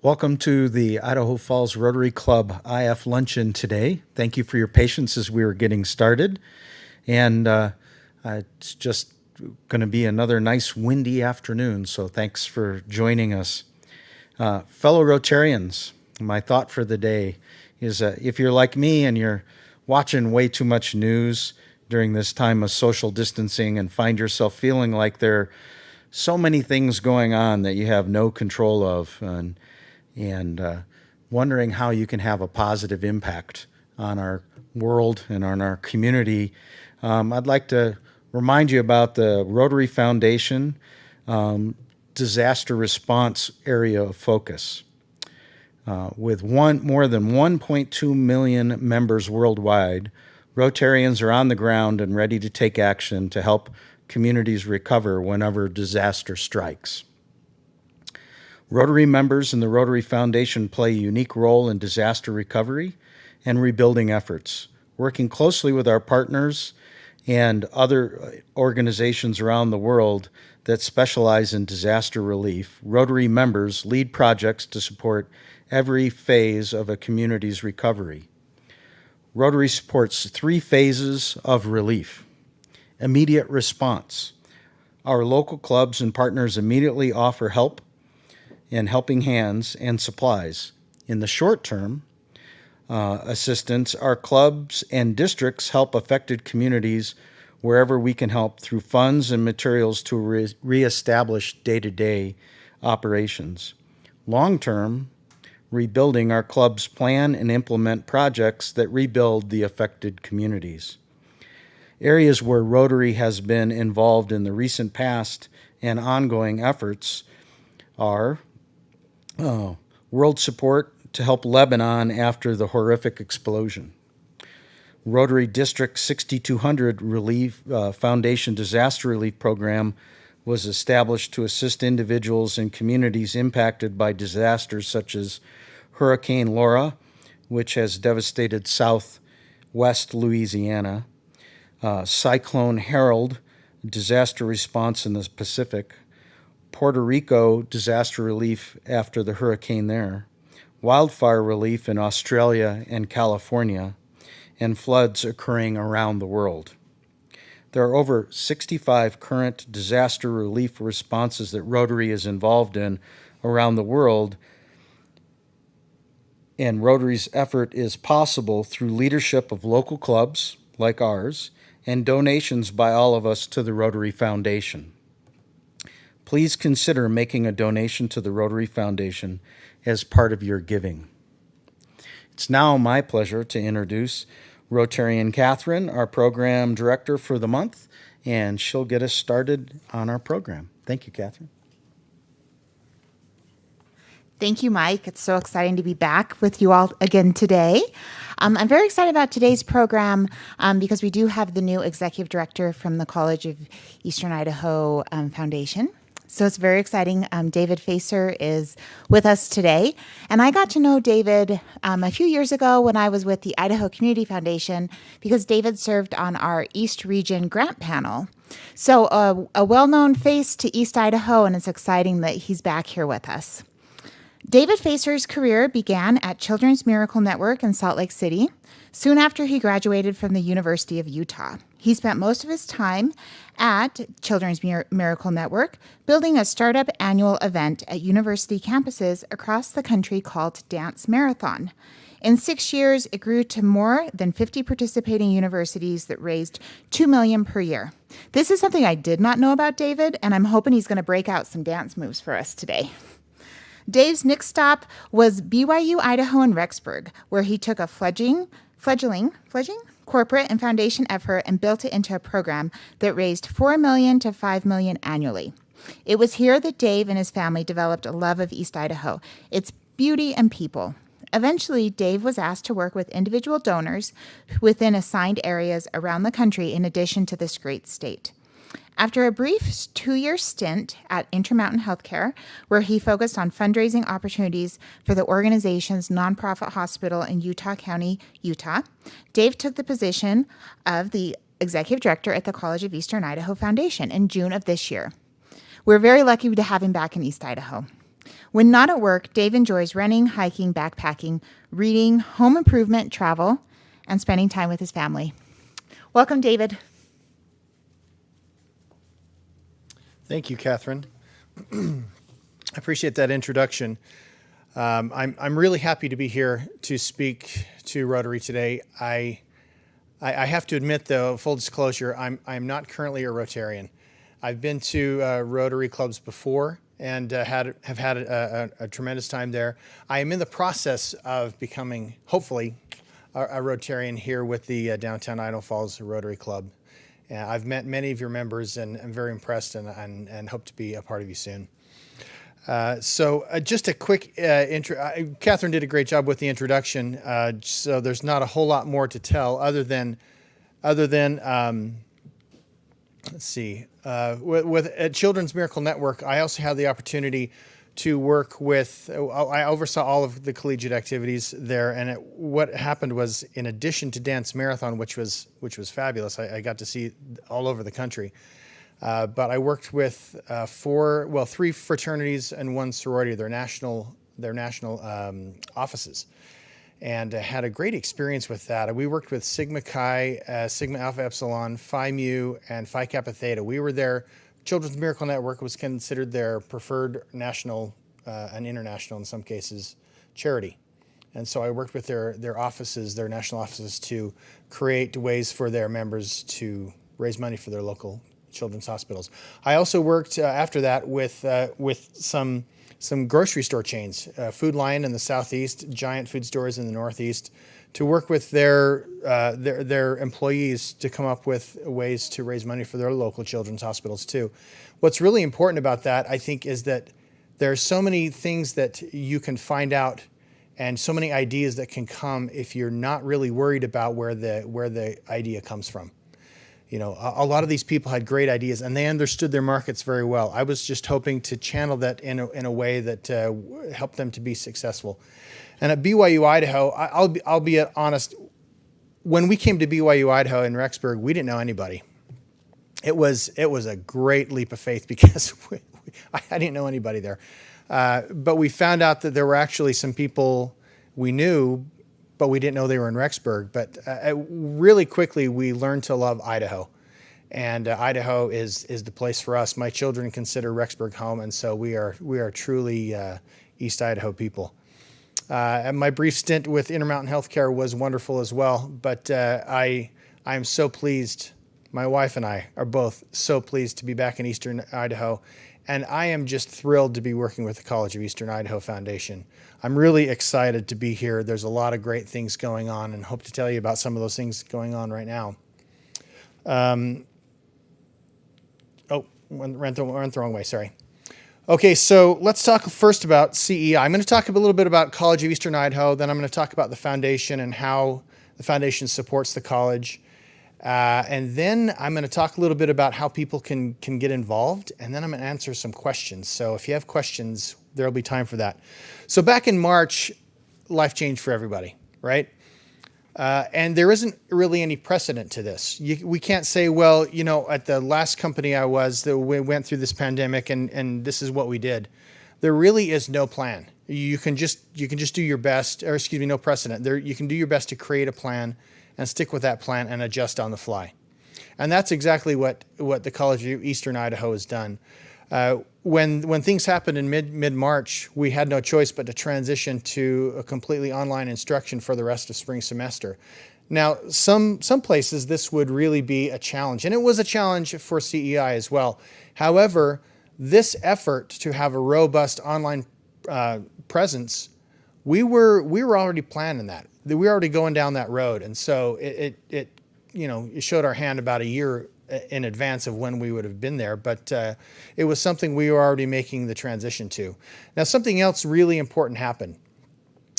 Welcome to the Idaho Falls Rotary Club IF Luncheon today. Thank you for your patience as we were getting started. And it's just going to be another nice windy afternoon, so thanks for joining us. Fellow Rotarians, my thought for the day is if you're like me and you're watching way too much news during this time of social distancing and find yourself feeling like there are so many things going on that you have no control of, and wondering how you can have a positive impact on our world and on our community, I'd like to remind you about the Rotary Foundation disaster response area of focus. With more than 1.2 million members worldwide, Rotarians are on the ground and ready to take action to help communities recover whenever disaster strikes. Rotary members in the Rotary Foundation play a unique role in disaster recovery and rebuilding efforts. Working closely with our partners and other organizations around the world that specialize in disaster relief, Rotary members lead projects to support every phase of a community's recovery. Rotary supports 3 phases of relief. Immediate response. Our local clubs and partners immediately offer help and helping hands and supplies. In the short term, assistance, our clubs and districts help affected communities wherever we can help through funds and materials to reestablish day-to-day operations. Long term, rebuilding, our clubs plan and implement projects that rebuild the affected communities. Areas where Rotary has been involved in the recent past and ongoing efforts are world support to help Lebanon after the horrific explosion. Rotary District 6200 Relief Foundation Disaster Relief Program was established to assist individuals and communities impacted by disasters such as Hurricane Laura, which has devastated southwest Louisiana, Cyclone Harold, disaster response in the Pacific, Puerto Rico disaster relief after the hurricane there, wildfire relief in Australia and California, and floods occurring around the world. There are over 65 current disaster relief responses that Rotary is involved in around the world, and Rotary's effort is possible through leadership of local clubs like ours and donations by all of us to the Rotary Foundation. Please consider making a donation to the Rotary Foundation as part of your giving. It's now my pleasure to introduce Rotarian Catherine, our program director for the month, and she'll get us started on our program. Thank you, Catherine. Thank you, Mike. It's so exciting to be back with you all again today. I'm very excited about today's program because we do have the new executive director from the College of Eastern Idaho Foundation. So it's very exciting. David Facer is with us today. And I got to know David a few years ago when I was with the Idaho Community Foundation because David served on our East Region grant panel. So a well-known face to East Idaho, and it's exciting that he's back here with us. David Facer's career began at Children's Miracle Network in Salt Lake City, soon after he graduated from the University of Utah. He spent most of his time at Children's Miracle Network, building a startup annual event at university campuses across the country called Dance Marathon. In 6 years, it grew to more than 50 participating universities that raised $2 million per year. This is something I did not know about David, and I'm hoping he's going to break out some dance moves for us today. Dave's next stop was BYU Idaho in Rexburg, where he took a fledgling corporate and foundation effort and built it into a program that raised $4 million to $5 million annually. It was here that Dave and his family developed a love of East Idaho, its beauty and people. Eventually, Dave was asked to work with individual donors within assigned areas around the country in addition to this great state. After a brief 2-year stint at Intermountain Healthcare, where he focused on fundraising opportunities for the organization's nonprofit hospital in Utah County, Utah, Dave took the position of the executive director at the College of Eastern Idaho Foundation in June of this year. We're very lucky to have him back in East Idaho. When not at work, Dave enjoys running, hiking, backpacking, reading, home improvement, travel, and spending time with his family. Welcome, David. Thank you, Catherine. I appreciate that introduction. I'm really happy to be here to speak to Rotary today. I have to admit, though, full disclosure, I'm not currently a Rotarian. I've been to Rotary clubs before and have had a tremendous time there. I am in the process of becoming, hopefully, a Rotarian here with the Downtown Idaho Falls Rotary Club. I've met many of your members and I'm very impressed and hope to be a part of you soon. So just a quick intro. Catherine did a great job with the introduction, so there's not a whole lot more to tell other than let's see. At Children's Miracle Network, I also had the opportunity to work with. I oversaw all of the collegiate activities there, and what happened was, in addition to Dance Marathon, which was fabulous, I got to see all over the country. But I worked with three fraternities and one sorority, their national offices, and had a great experience with that. We worked with Sigma Chi, Sigma Alpha Epsilon, Phi Mu, and Phi Kappa Theta. We were there. Children's Miracle Network was considered their preferred national and international, in some cases, charity. And so I worked with their offices, their national offices, to create ways for their members to raise money for their local children's hospitals. I also worked after that with some grocery store chains, Food Lion in the southeast, Giant Food Stores in the northeast, to work with their employees to come up with ways to raise money for their local children's hospitals too. What's really important about that, I think, is that there are so many things that you can find out and so many ideas that can come if you're not really worried about where the idea comes from. You know, a lot of these people had great ideas and they understood their markets very well. I was just hoping to channel that in a way that helped them to be successful. And at BYU Idaho, I'll be honest, when we came to BYU Idaho in Rexburg, we didn't know anybody. It was a great leap of faith because I didn't know anybody there. But we found out that there were actually some people we knew, but we didn't know they were in Rexburg. But really quickly, we learned to love Idaho. And Idaho is the place for us. My children consider Rexburg home, and so we are truly East Idaho people. And my brief stint with Intermountain Healthcare was wonderful as well. But I am so pleased. My wife and I are both so pleased to be back in Eastern Idaho. And I am just thrilled to be working with the College of Eastern Idaho Foundation. I'm really excited to be here. There's a lot of great things going on and hope to tell you about some of those things going on right now. Went the wrong way, sorry. Okay, so let's talk first about CEI. I'm going to talk a little bit about College of Eastern Idaho, then I'm going to talk about the foundation and how the foundation supports the college. And then I'm going to talk a little bit about how people can get involved, and then I'm going to answer some questions. So if you have questions, there'll be time for that. So back in March, life changed for everybody, right? And there isn't really any precedent to this. We can't say, well, you know, at the last company I was, that we went through this pandemic and this is what we did. There really is no plan. You can just do your best, or excuse me, no precedent. You can do your best to create a plan and stick with that plan and adjust on the fly. And that's exactly what the College of Eastern Idaho has done. When things happened in mid-March, we had no choice but to transition to a completely online instruction for the rest of spring semester. Now, some places this would really be a challenge, and it was a challenge for CEI as well. However, this effort to have a robust online presence, we were already planning that. We were already going down that road, and so it showed our hand about a year in advance of when we would have been there, but it was something we were already making the transition to. Now, something else really important happened,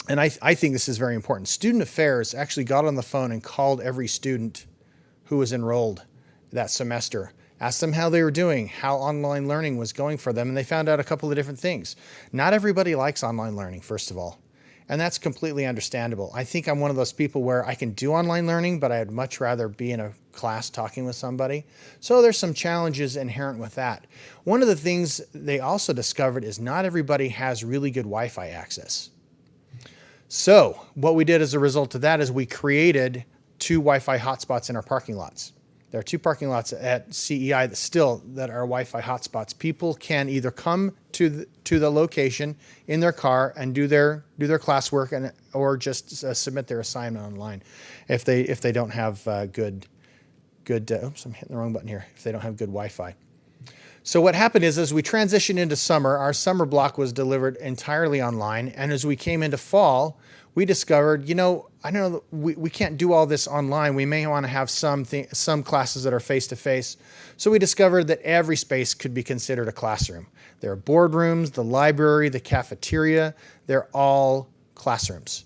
and I think this is very important. Student Affairs actually got on the phone and called every student who was enrolled that semester, asked them how they were doing, how online learning was going for them, and they found out a couple of different things. Not everybody likes online learning, first of all. And that's completely understandable. I think I'm one of those people where I can do online learning, but I'd much rather be in a class talking with somebody. So there's some challenges inherent with that. One of the things they also discovered is not everybody has really good Wi-Fi access. So what we did as a result of that is we created 2 Wi-Fi hotspots in our parking lots. There are 2 parking lots at CEI that are Wi-Fi hotspots. People can either come to the location in their car and do their classwork, or just submit their assignment online if they don't have good. Oops, I'm hitting the wrong button here. If they don't have good Wi-Fi. So what happened is, as we transitioned into summer, our summer block was delivered entirely online, and as we came into fall, we discovered, I know we can't do all this online. We may want to have some classes that are face-to-face. So we discovered that every space could be considered a classroom. There are boardrooms, the library, the cafeteria. They're all classrooms.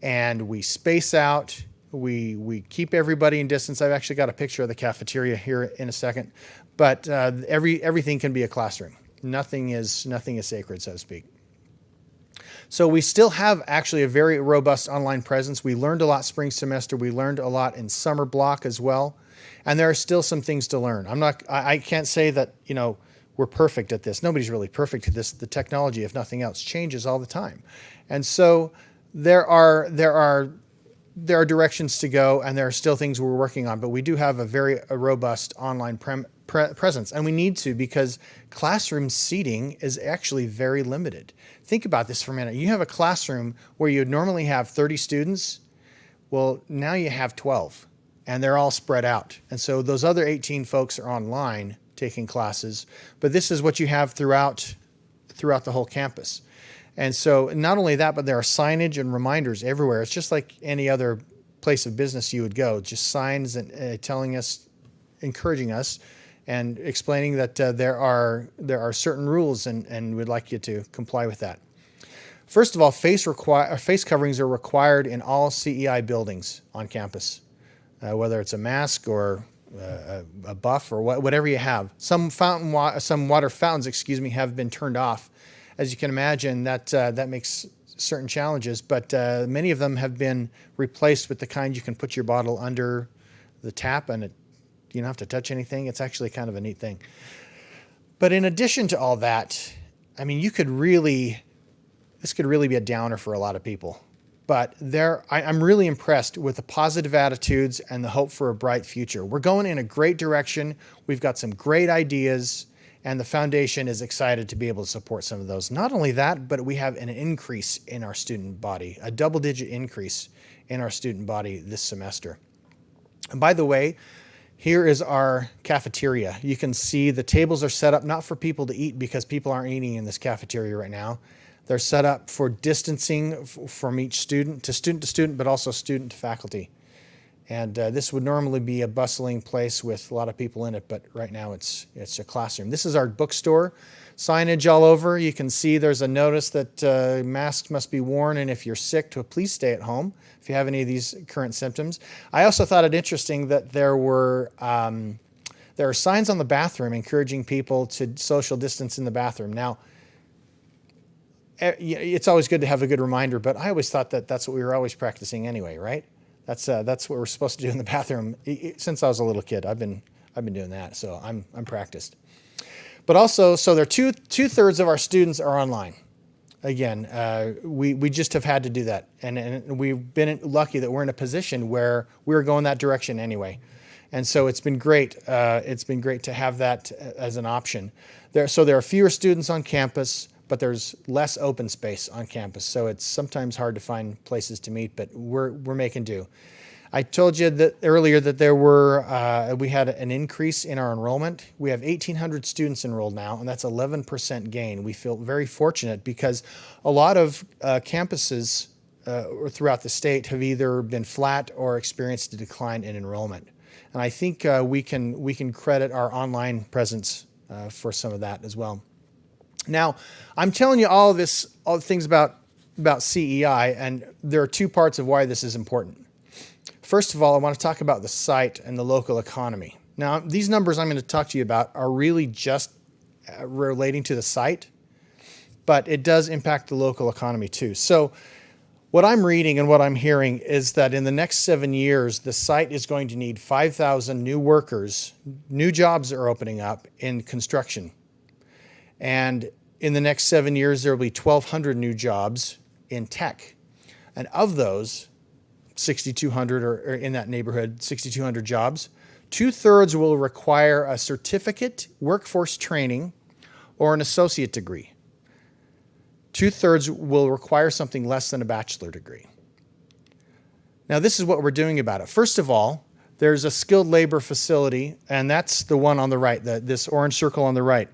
And we space out. We keep everybody in distance. I've actually got a picture of the cafeteria here in a second. But everything can be a classroom. Nothing is sacred, so to speak. So we still have actually a very robust online presence. We learned a lot spring semester. We learned a lot in summer block as well. And there are still some things to learn. I can't say that, we're perfect at this. Nobody's really perfect at this. The technology, if nothing else, changes all the time. And so there are directions to go, and there are still things we're working on, but we do have a very robust online presence, and we need to, because classroom seating is actually very limited. Think about this for a minute. You have a classroom where you'd normally have 30 students. Well, now you have 12, and they're all spread out. And so those other 18 folks are online taking classes, but this is what you have throughout the whole campus. And so not only that, but there are signage and reminders everywhere. It's just like any other place of business you would go, just signs and telling us, encouraging us, and explaining that there are certain rules, and we'd like you to comply with that. First of all, face coverings are required in all CEI buildings on campus, whether it's a mask or a buff or whatever you have. Some water fountains, have been turned off. As you can imagine, that makes certain challenges, but many of them have been replaced with the kind you can put your bottle under the tap, and you don't have to touch anything. It's actually kind of a neat thing. But in addition to all that, this could really be a downer for a lot of people. But I'm really impressed with the positive attitudes and the hope for a bright future. We're going in a great direction. We've got some great ideas, and the foundation is excited to be able to support some of those. Not only that, but we have an increase in our student body, a double-digit increase in our student body this semester. And by the way, here is our cafeteria. You can see the tables are set up not for people to eat, because people aren't eating in this cafeteria right now. They're set up for distancing from each student to student, but also student to faculty. And this would normally be a bustling place with a lot of people in it, but right now it's a classroom. This is our bookstore. Signage all over. You can see there's a notice that masks must be worn, and if you're sick, to please stay at home if you have any of these current symptoms. I also thought it interesting that there are signs on the bathroom encouraging people to social distance in the bathroom. Now, it's always good to have a good reminder, but I always thought that that's what we were always practicing anyway, right? That's what we're supposed to do in the bathroom. Since I was a little kid, I've been doing that, so I'm practiced. But also, so there are two-thirds of our students are online. Again, we just have had to do that, and we've been lucky that we're in a position where we're going that direction anyway, and so it's been great. It's been great to have that as an option. There are fewer students on campus, but there's less open space on campus, so it's sometimes hard to find places to meet, but we're making do. I told you that earlier that we had an increase in our enrollment. We have 1,800 students enrolled now, and that's 11% gain. We feel very fortunate because a lot of campuses throughout the state have either been flat or experienced a decline in enrollment. And I think we can credit our online presence for some of that as well. Now, I'm telling you all the things about CEI, and there are two parts of why this is important. First of all, I want to talk about the site and the local economy. Now, these numbers I'm going to talk to you about are really just relating to the site, but it does impact the local economy too. So What I'm reading and what I'm hearing is that in the next 7 years, the site is going to need 5,000 new workers. New jobs are opening up in construction. And in the next 7 years, there will be 1,200 new jobs in tech. And of those, 6,200 or in that neighborhood, 6,200 jobs, 2/3 will require a certificate, workforce training, or an associate degree. 2/3 will require something less than a bachelor degree. Now, this is what we're doing about it. First of all, there's a skilled labor facility, and that's the one on the right, this orange circle on the right.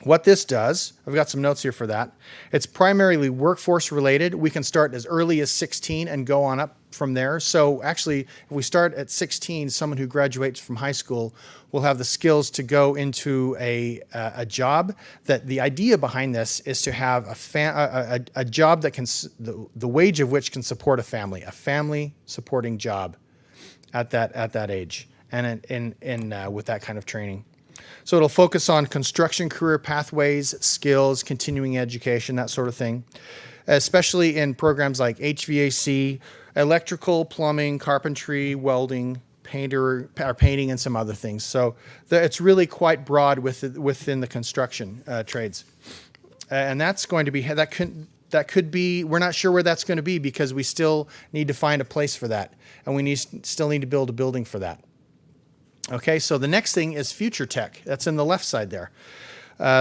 What this does, I've got some notes here for that. It's primarily workforce related. We can start as early as 16 and go on up from there. So actually, if we start at 16, someone who graduates from high school will have the skills to go into a job. That the idea behind this is to have a job that can, the wage of which can support a family supporting job at that age, and with that kind of training. So it'll focus on construction career pathways, skills, continuing education, that sort of thing, especially in programs like HVAC, electrical, plumbing, carpentry, welding, painting, and some other things. So it's really quite broad within the construction trades. And that's going to be, that could be, we're not sure where that's going to be because we still need to find a place for that. And we still need to build a building for that. Okay, so the next thing is future tech. That's in the left side there.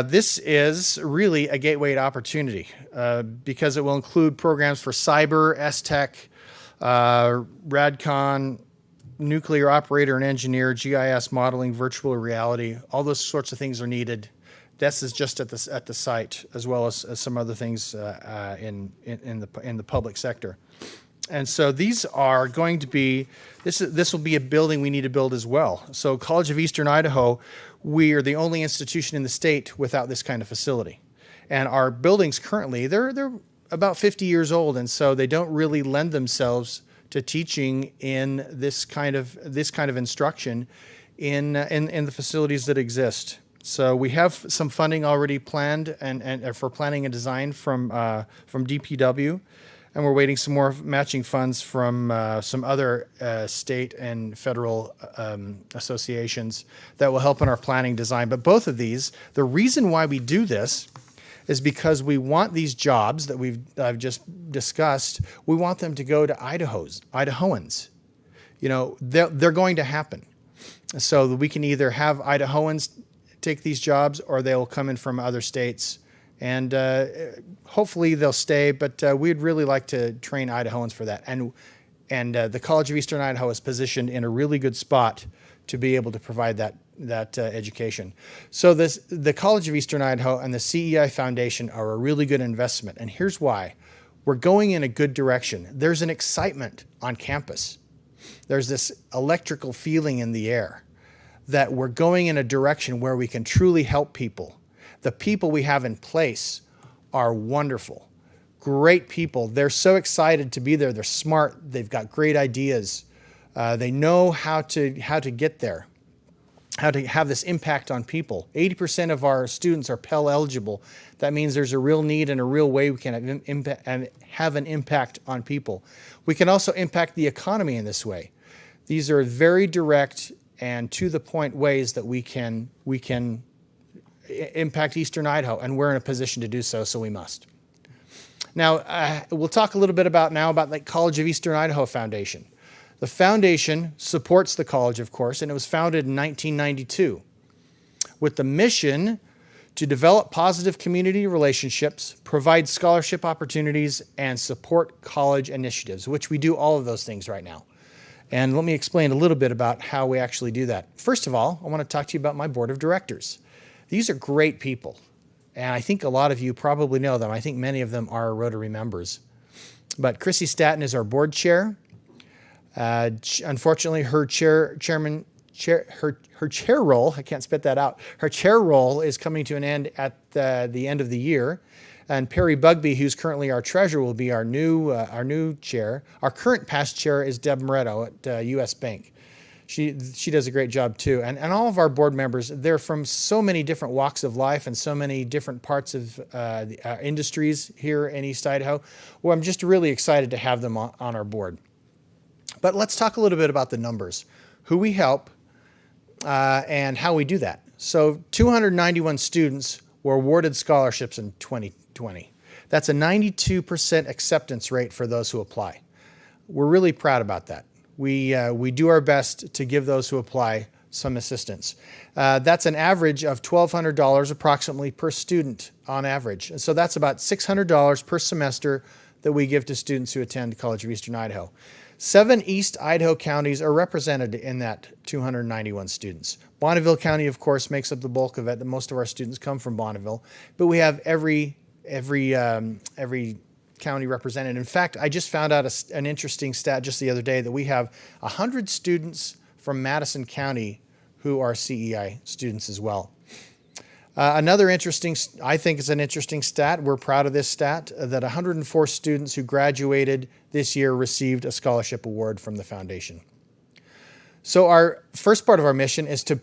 This is really a gateway to opportunity because it will include programs for cyber, S-Tech, RadCon, nuclear operator and engineer, GIS modeling, virtual reality. All those sorts of things are needed. This is just at the site, as well as some other things in the public sector. And so these are going to be, this will be a building we need to build as well. So College of Eastern Idaho, we are the only institution in the state without this kind of facility. And our buildings currently, they're about 50 years old, and so they don't really lend themselves to teaching in this kind of instruction in the facilities that exist. So we have some funding already planned and for planning and design from DPW. And we're waiting some more matching funds from some other state and federal associations that will help in our planning design. But both of these, the reason why we do this is because we want these jobs that I've just discussed, we want them to go to Idahoans. You know, they're going to happen. So that we can either have Idahoans take these jobs or they'll come in from other states. And hopefully they'll stay, but we'd really like to train Idahoans for that. And the College of Eastern Idaho is positioned in a really good spot to be able to provide that education. So the College of Eastern Idaho and the CEI Foundation are a really good investment. And here's why. We're going in a good direction. There's an excitement on campus. There's this electrical feeling in the air that we're going in a direction where we can truly help people. The people we have in place are wonderful, great people. They're so excited to be there. They're smart. They've got great ideas. They know how to get there, how to have this impact on people. 80% of our students are Pell eligible. That means there's a real need and a real way we can have an impact on people. We can also impact the economy in this way. These are very direct and to the point ways that we can impact Eastern Idaho, and we're in a position to do so, so we must. Now, we'll talk a little bit about the College of Eastern Idaho Foundation. The foundation supports the college, of course, and it was founded in 1992 with the mission to develop positive community relationships, provide scholarship opportunities, and support college initiatives, which we do all of those things right now. And let me explain a little bit about how we actually do that. First of all, I want to talk to you about my board of directors. These are great people, and I think a lot of you probably know them. I think many of them are Rotary members. But Chrissy Staton is our board chair. Unfortunately, her chair role, I can't spit that out, her chair role is coming to an end at the end of the year. And Perry Bugby, who's currently our treasurer, will be our new chair. Our current past chair is Deb Moretto at U.S. Bank. She does a great job too. And all of our board members, they're from so many different walks of life and so many different parts of the industries here in East Idaho. Well, I'm just really excited to have them on our board. But let's talk a little bit about the numbers, who we help, and how we do that. So 291 students were awarded scholarships in 2020. That's a 92% acceptance rate for those who apply. We're really proud about that. We do our best to give those who apply some assistance. That's an average of $1,200 approximately per student on average. And so that's about $600 per semester that we give to students who attend College of Eastern Idaho. 7 East Idaho counties are represented in that 291 students. Bonneville County, of course, makes up the bulk of it. Most of our students come from Bonneville, but we have every county represented. In fact, I just found out an interesting stat just the other day that we have 100 students from Madison County who are CEI students as well. Another interesting, I think is an interesting stat, we're proud of this stat, that 104 students who graduated this year received a scholarship award from the foundation. So our first part of our mission is to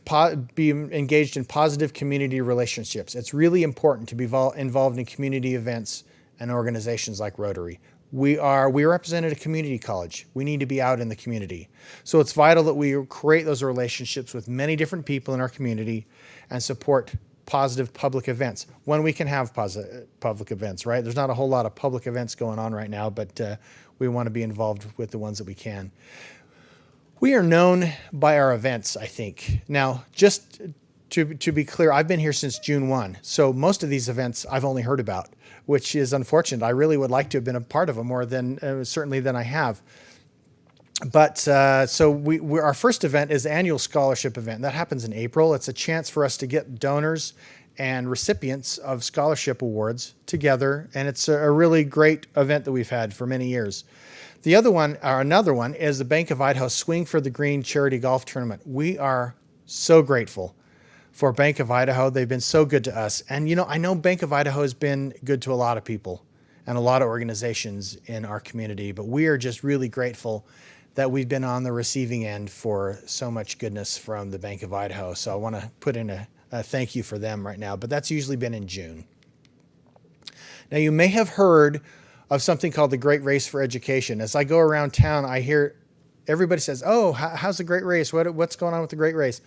be engaged in positive community relationships. It's really important to be involved in community events and organizations like Rotary. We represent a community college. We need to be out in the community. So it's vital that we create those relationships with many different people in our community and support positive public events when we can have positive public events, right? There's not a whole lot of public events going on right now, but we want to be involved with the ones that we can. We are known by our events, I think. Now, just to be clear, I've been here since June 1, so most of these events I've only heard about, which is unfortunate. I really would like to have been a part of them more than certainly than I have. But so our first event is the annual scholarship event. That happens in April. It's a chance for us to get donors and recipients of scholarship awards together, and it's a really great event that we've had for many years. The other one, or another one, is the Bank of Idaho Swing for the Green Charity Golf Tournament. We are so grateful for Bank of Idaho. They've been so good to us. And, you know, I know Bank of Idaho has been good to a lot of people and a lot of organizations in our community, but we are just really grateful that we've been on the receiving end for so much goodness from the Bank of Idaho. So I want to put in a thank you for them right now, but that's usually been in June. Now, you may have heard of something called the Great Race for Education. As I go around town, I hear everybody says, oh, how's the Great Race? What's going on with the Great Race?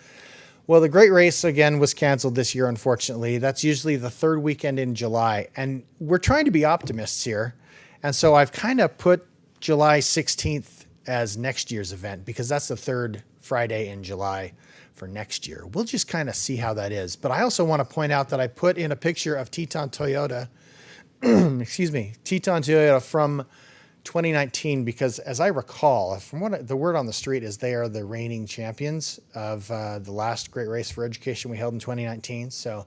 Well, the Great Race, again, was canceled this year, unfortunately. That's usually the third weekend in July. And we're trying to be optimists here. And so I've kind of put July 16th as next year's event because that's the third Friday in July for next year. We'll just kind of see how that is. But I also want to point out that I put in a picture of Teton Toyota, Teton Toyota from 2019, because as I recall, from what the word on the street is, they are the reigning champions of the last Great Race for Education we held in 2019. So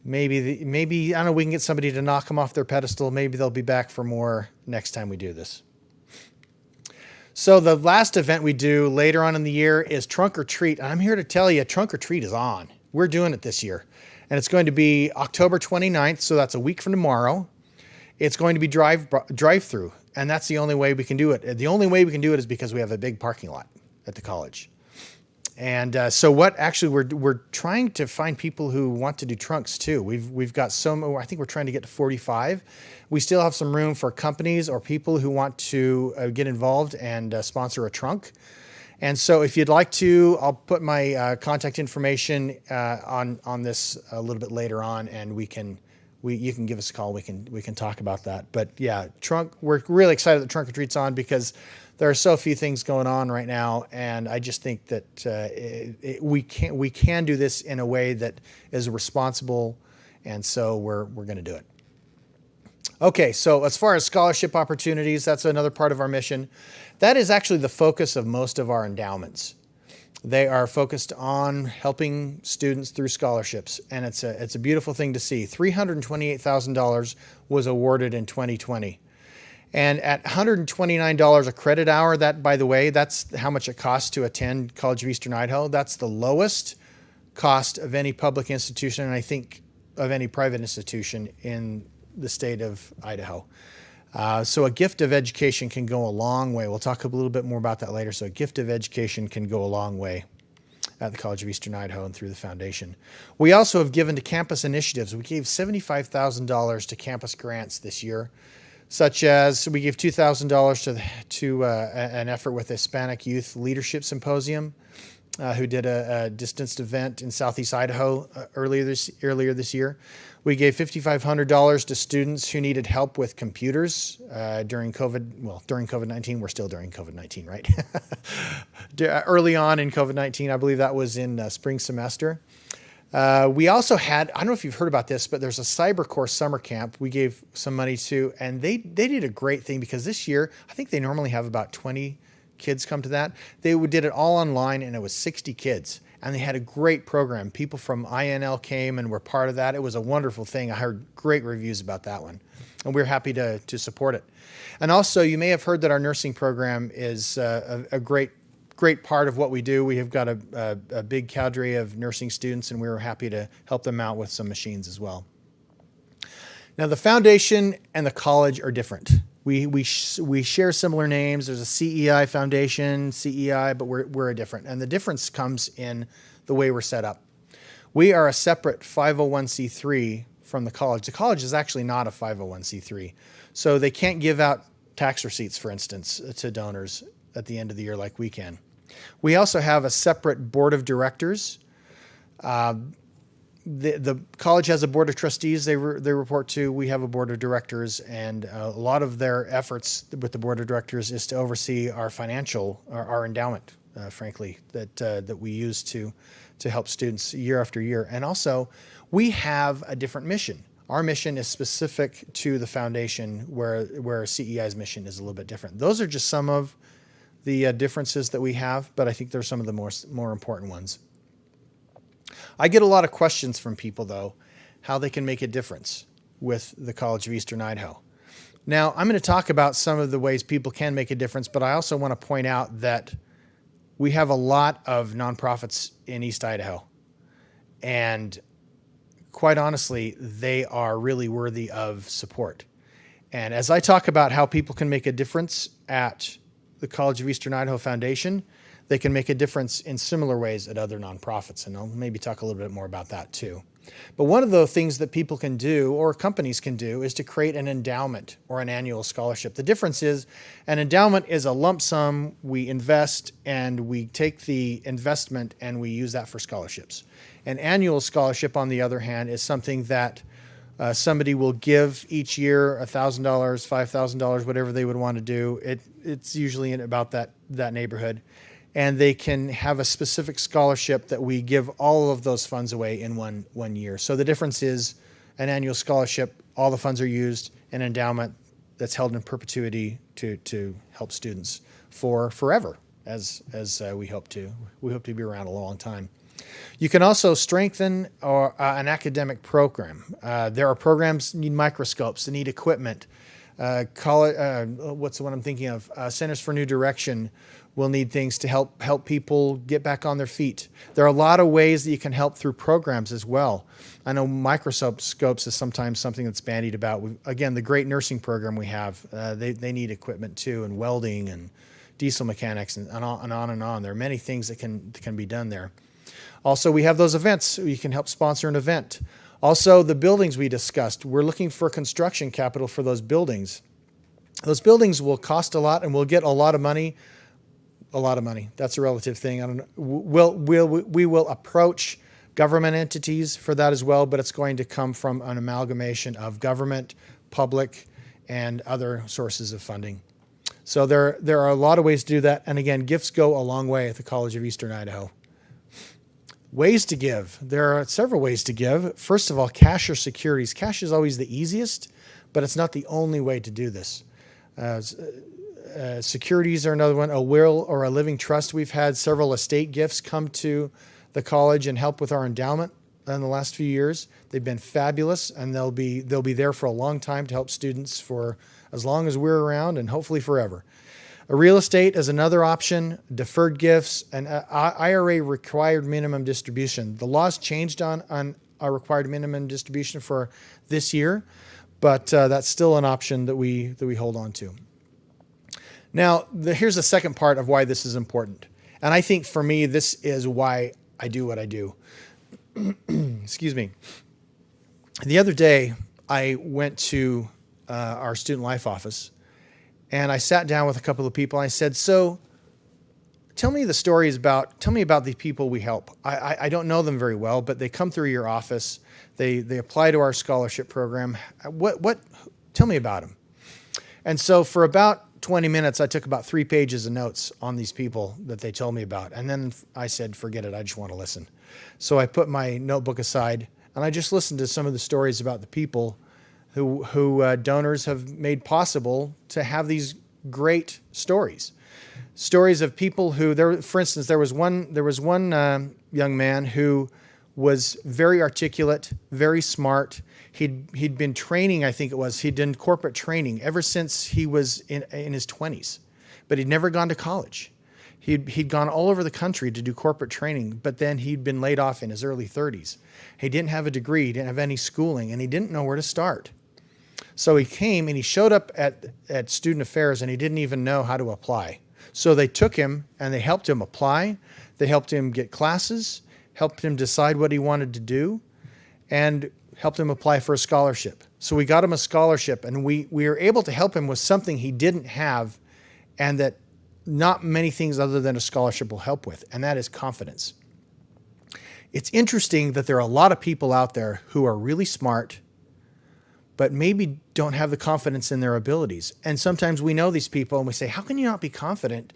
maybe I don't know, we can get somebody to knock them off their pedestal. Maybe they'll be back for more next time we do this. So the last event we do later on in the year is Trunk or Treat. And I'm here to tell you, Trunk or Treat is on. We're doing it this year. And it's going to be October 29th, so that's a week from tomorrow. It's going to be drive-through, and that's the only way we can do it. The only way we can do it is because we have a big parking lot at the college. And so what actually we're trying to find people who want to do trunks too. We've got some, I think we're trying to get to 45. We still have some room for companies or people who want to get involved and sponsor a trunk. And so if you'd like to, I'll put my contact information on this a little bit later on, and you can give us a call. We can talk about that. But yeah, trunk. We're really excited that Trunk or Treat's on because there are so few things going on right now, and I just think that we can do this in a way that is responsible, and so we're going to do it. Okay, so as far as scholarship opportunities, that's another part of our mission. That is actually the focus of most of our endowments. They are focused on helping students through scholarships, and it's a beautiful thing to see. $328,000 was awarded in 2020. And at $129 a credit hour, that, by the way, that's how much it costs to attend College of Eastern Idaho. That's the lowest cost of any public institution, and I think of any private institution in the state of Idaho. So a gift of education can go a long way. We'll talk a little bit more about that later. So a gift of education can go a long way at the College of Eastern Idaho and through the foundation. We also have given to campus initiatives. We gave $75,000 to campus grants this year, such as we gave $2,000 to an effort with Hispanic Youth Leadership Symposium, who did a distanced event in Southeast Idaho earlier this year. We gave $5,500 to students who needed help with computers during COVID-19. We're still during COVID-19, right? Early on in COVID-19, I believe that was in spring semester. We also had, I don't know if you've heard about this, but there's a CyberCore summer camp we gave some money to, and they did a great thing because this year, I think they normally have about 20 kids come to that. They did it all online, and it was 60 kids. And they had a great program. People from INL came and were part of that. It was a wonderful thing. I heard great reviews about that one. And we're happy to support it. And also, you may have heard that our nursing program is a great part of what we do. We have got a big cadre of nursing students, and we were happy to help them out with some machines as well. Now, the foundation and the college are different. We share similar names. There's a CEI foundation, CEI, but we're different. And the difference comes in the way we're set up. We are a separate 501c3 from the college. The college is actually not a 501c3. So they can't give out tax receipts, for instance, to donors at the end of the year like we can. We also have a separate board of directors. The college has a board of trustees they report to. We have a board of directors, and a lot of their efforts with the board of directors is to oversee our our endowment, frankly, that we use to help students year after year. And also, we have a different mission. Our mission is specific to the foundation, where CEI's mission is a little bit different. Those are just some of the differences that we have, but I think they're some of the more important ones. I get a lot of questions from people, though, how they can make a difference with the College of Eastern Idaho. Now, I'm going to talk about some of the ways people can make a difference, but I also want to point out that we have a lot of nonprofits in East Idaho. And quite honestly, they are really worthy of support. And as I talk about how people can make a difference at the College of Eastern Idaho Foundation, they can make a difference in similar ways at other nonprofits, and I'll maybe talk a little bit more about that too. But one of the things that people can do, or companies can do, is to create an endowment or an annual scholarship. The difference is an endowment is a lump sum. We invest, and we take the investment and we use that for scholarships. An annual scholarship, on the other hand, is something that somebody will give each year, $1,000, $5,000, whatever they would want to do. It's usually in about that neighborhood. And they can have a specific scholarship that we give all of those funds away in one year. So the difference is an annual scholarship, all the funds are used, an endowment that's held in perpetuity to help students for forever, as we hope to. We hope to be around a long time. You can also strengthen an academic program. There are programs that need microscopes, that need equipment. What's the one I'm thinking of? Centers for New Direction will need things to help people get back on their feet. There are a lot of ways that you can help through programs as well. I know microscopes is sometimes something that's bandied about. Again, the great nursing program we have, they need equipment too, and welding and diesel mechanics and on and on. There are many things that can be done there. Also, we have those events. You can help sponsor an event. Also, the buildings we discussed, we're looking for construction capital for those buildings. Those buildings will cost a lot, and we'll get a lot of money. A lot of money. That's a relative thing. I don't know. We will approach government entities for that as well, but it's going to come from an amalgamation of government, public, and other sources of funding. So there are a lot of ways to do that. And again, gifts go a long way at the College of Eastern Idaho. Ways to give. There are several ways to give. First of all, cash or securities. Cash is always the easiest, but it's not the only way to do this. Securities are another one, a will or a living trust. We've had several estate gifts come to the college and help with our endowment in the last few years. They've been fabulous, and they'll be there for a long time to help students for as long as we're around, and hopefully forever. A real estate is another option, deferred gifts, and IRA required minimum distribution. The laws changed on a required minimum distribution for this year, but that's still an option that we hold on to. Now, here's the second part of why this is important. And I think for me, this is why I do what I do. Excuse me. The other day, I went to our student life office, and I sat down with a couple of people. And I said, so tell me about the people we help. I don't know them very well, but they come through your office. They apply to our scholarship program. Tell me about them. And so for about 20 minutes, I took about 3 pages of notes on these people that they told me about. And then I said, forget it, I just want to listen. So I put my notebook aside, and I just listened to some of the stories about the people who donors have made possible to have these great stories. Stories of people for instance, there was one young man who was very articulate, very smart. He'd been training, I think it was, he'd done corporate training ever since he was in his 20s, but he'd never gone to college. He'd gone all over the country to do corporate training, but then he'd been laid off in his early 30s. He didn't have a degree, he didn't have any schooling, and he didn't know where to start. So he came and he showed up at Student Affairs, and he didn't even know how to apply. So they took him and they helped him apply. They helped him get classes, helped him decide what he wanted to do, and helped him apply for a scholarship. So we got him a scholarship, and we were able to help him with something he didn't have, and that not many things other than a scholarship will help with, and that is confidence. It's interesting that there are a lot of people out there who are really smart, but maybe don't have the confidence in their abilities. And sometimes we know these people and we say, how can you not be confident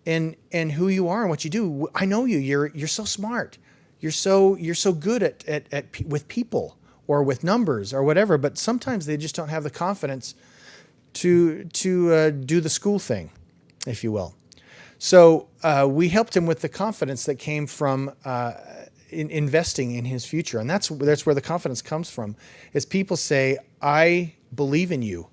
in who you are and what you do? I know you, you're so smart. You're so good at with people or with numbers or whatever, but sometimes they just don't have the confidence to do the school thing, if you will. So we helped him with the confidence that came from in investing in his future. And that's where the confidence comes from, is people say, I believe in you,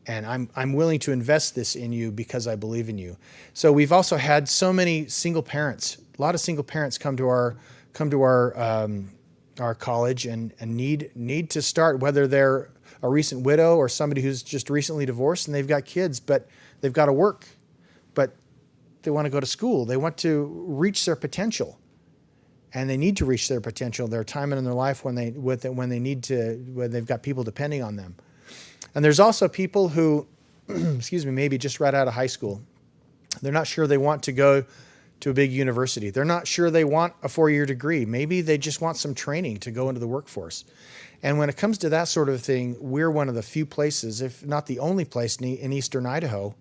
and I'm willing to invest this in you because I believe in you. So we've also had so many single parents, a lot of single parents come to our college and need to start, whether they're a recent widow or somebody who's just recently divorced and they've got kids, but they've got to work, but they want to go to school. They want to reach their potential. And they need to reach their potential. There are times in their life when they've got people depending on them. And there's also people who, maybe just right out of high school. They're not sure they want to go to a big university. They're not sure they want a 4-year degree. Maybe they just want some training to go into the workforce. And when it comes to that sort of thing, we're one of the few places, if not the only place in eastern Idaho,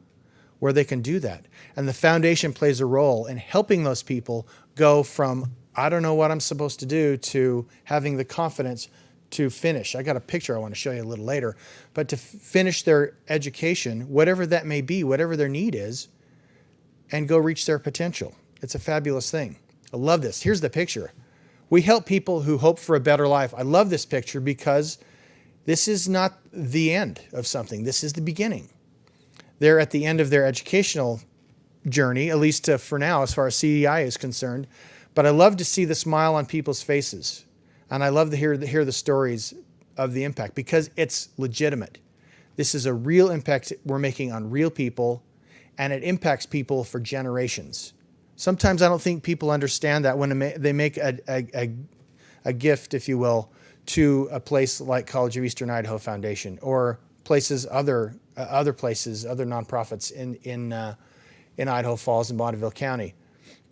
where they can do that. And the foundation plays a role in helping those people go from, I don't know what I'm supposed to do, to having the confidence to finish. I got a picture I want to show you a little later, but to finish their education, whatever that may be, whatever their need is, and go reach their potential. It's a fabulous thing. I love this. Here's the picture. We help people who hope for a better life. I love this picture because this is not the end of something. This is the beginning. They're at the end of their educational journey, at least for now, as far as CEI is concerned. But I love to see the smile on people's faces. And I love to hear the stories of the impact, because it's legitimate. This is a real impact we're making on real people, and it impacts people for generations. Sometimes I don't think people understand that when they make a gift, if you will, to a place like College of Eastern Idaho Foundation, or other places, other nonprofits in Idaho Falls and Bonneville County.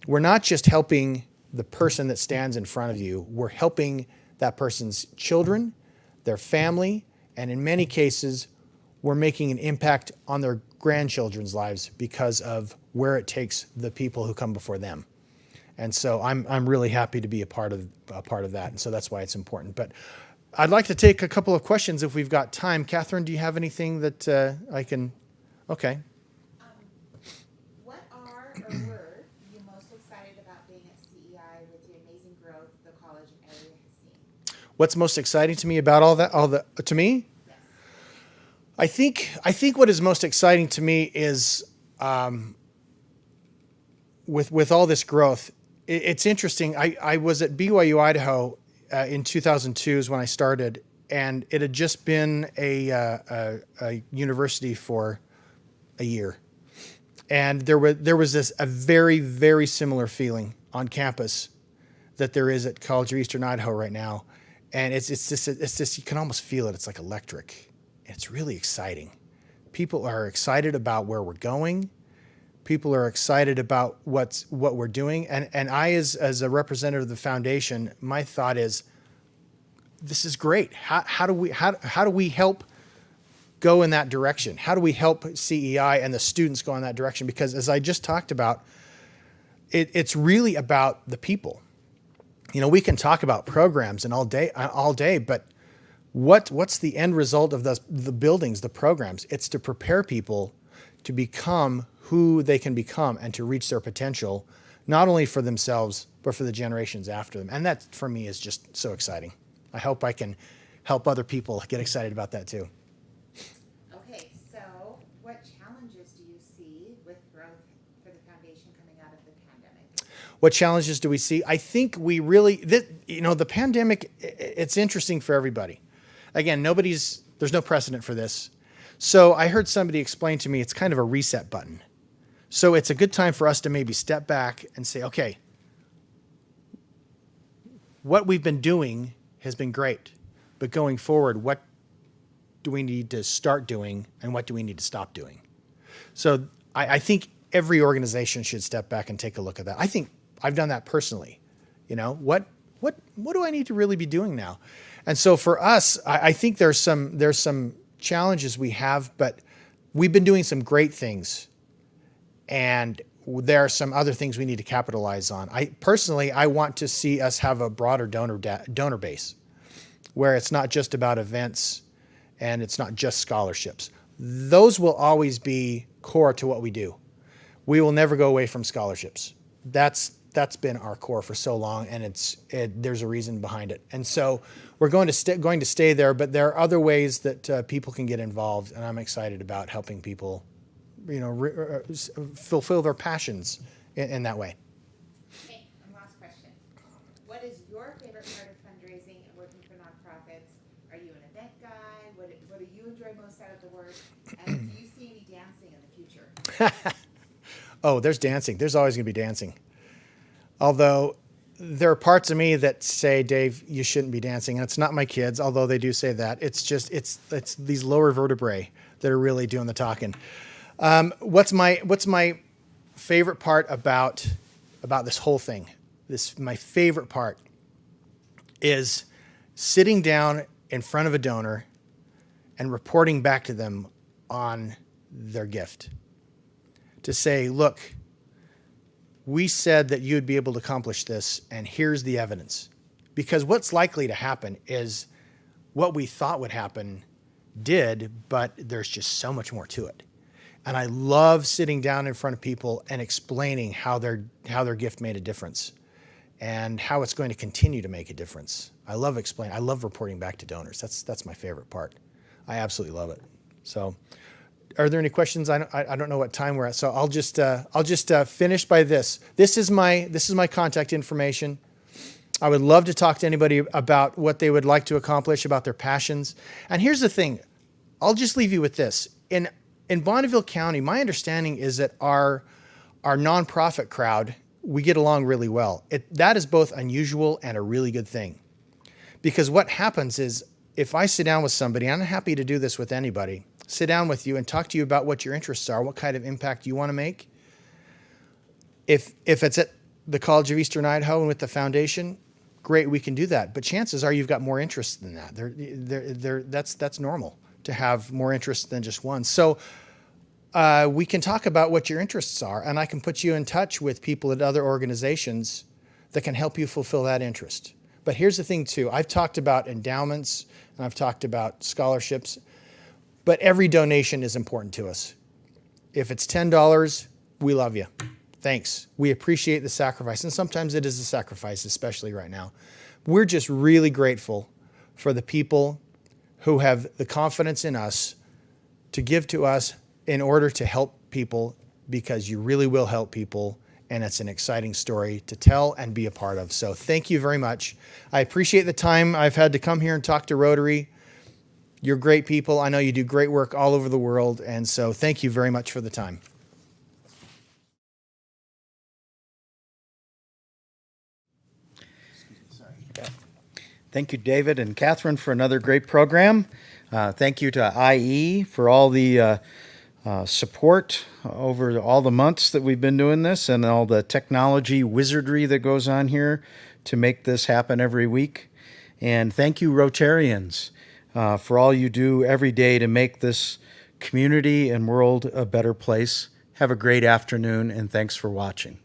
We're not just helping the person that stands in front of you. We're helping that person's children, their family, and in many cases, we're making an impact on their grandchildren's lives because of where it takes the people who come before them. And so I'm really happy to be a part of that, and so that's why it's important. But I'd like to take a couple of questions if we've got time. Catherine, do you have anything that I can? Okay. What are or were you most excited about being at CEI with the amazing growth the college and area has seen? What's most exciting to me about to me? Yes. I think what is most exciting to me is with all this growth. It's interesting. I was at BYU Idaho in 2002 is when I started, and it had just been a university for a year. And there was a very, very similar feeling on campus that there is at College of Eastern Idaho right now. And it's just, you can almost feel it. It's like electric. It's really exciting. People are excited about where we're going. People are excited about what we're doing. And I, as a representative of the foundation, my thought is, this is great. How do we help go in that direction? How do we help CEI and the students go in that direction? Because as I just talked about, it's really about the people. We can talk about programs and all day, but what's the end result of the buildings, the programs? It's to prepare people to become who they can become and to reach their potential, not only for themselves, but for the generations after them. And that, for me, is just so exciting. I hope I can help other people get excited about that too. Okay, so what challenges do you see with growth for the foundation coming out of the pandemic? What challenges do we see? I think we really, the pandemic, it's interesting for everybody. Again, there's no precedent for this. So I heard somebody explain to me it's kind of a reset button. So it's a good time for us to maybe step back and say, okay, what we've been doing has been great, but going forward, what do we need to start doing and what do we need to stop doing? So I think every organization should step back and take a look at that. I think I've done that personally. What do I need to really be doing now? And so for us, I think there's some challenges we have, but we've been doing some great things. And there are some other things we need to capitalize on. I want to see us have a broader donor base where it's not just about events and it's not just scholarships. Those will always be core to what we do. We will never go away from scholarships. That's been our core for so long, and there's a reason behind it. And so we're going to stay there, but there are other ways that people can get involved, and I'm excited about helping people fulfill their passions in that way. Okay, and last question. What is your favorite part of fundraising and working for nonprofits? Are you an event guy? What do you enjoy most out of the work? And do you see any dancing in the future? Oh, there's dancing. There's always going to be dancing. Although there are parts of me that say, Dave, you shouldn't be dancing. And it's not my kids, although they do say that. It's just, it's these lower vertebrae that are really doing the talking. What's my favorite part about this whole thing? My favorite part is sitting down in front of a donor and reporting back to them on their gift. To say, look, we said that you'd be able to accomplish this, and here's the evidence. Because what's likely to happen is what we thought would happen did, but there's just so much more to it. And I love sitting down in front of people and explaining how their gift made a difference and how it's going to continue to make a difference. I love reporting back to donors. That's my favorite part. I absolutely love it. So, are there any questions? I don't know what time we're at, so I'll just finish by this. This is my contact information. I would love to talk to anybody about what they would like to accomplish, about their passions. And here's the thing, I'll just leave you with this. In Bonneville County, my understanding is that our nonprofit crowd, we get along really well. That is both unusual and a really good thing. Because what happens is, if I sit down with somebody, I'm happy to do this with anybody, sit down with you and talk to you about what your interests are, what kind of impact you want to make. If it's at the College of Eastern Idaho and with the foundation, great, we can do that. But chances are you've got more interest than that. That's normal to have more interest than just one. So we can talk about what your interests are, and I can put you in touch with people at other organizations that can help you fulfill that interest. But here's the thing too, I've talked about endowments and I've talked about scholarships, but every donation is important to us. If it's $10, we love you. Thanks. We appreciate the sacrifice. And sometimes it is a sacrifice, especially right now. We're just really grateful for the people who have the confidence in us to give to us in order to help people, because you really will help people. And it's an exciting story to tell and be a part of. So thank you very much. I appreciate the time I've had to come here and talk to Rotary. You're great people. I know you do great work all over the world. And so thank you very much for the time. Thank you, David and Catherine, for another great program. Thank you to IE for all the support over all the months that we've been doing this and all the technology wizardry that goes on here to make this happen every week. And thank you, Rotarians, for all you do every day to make this community and world a better place. Have a great afternoon, and thanks for watching.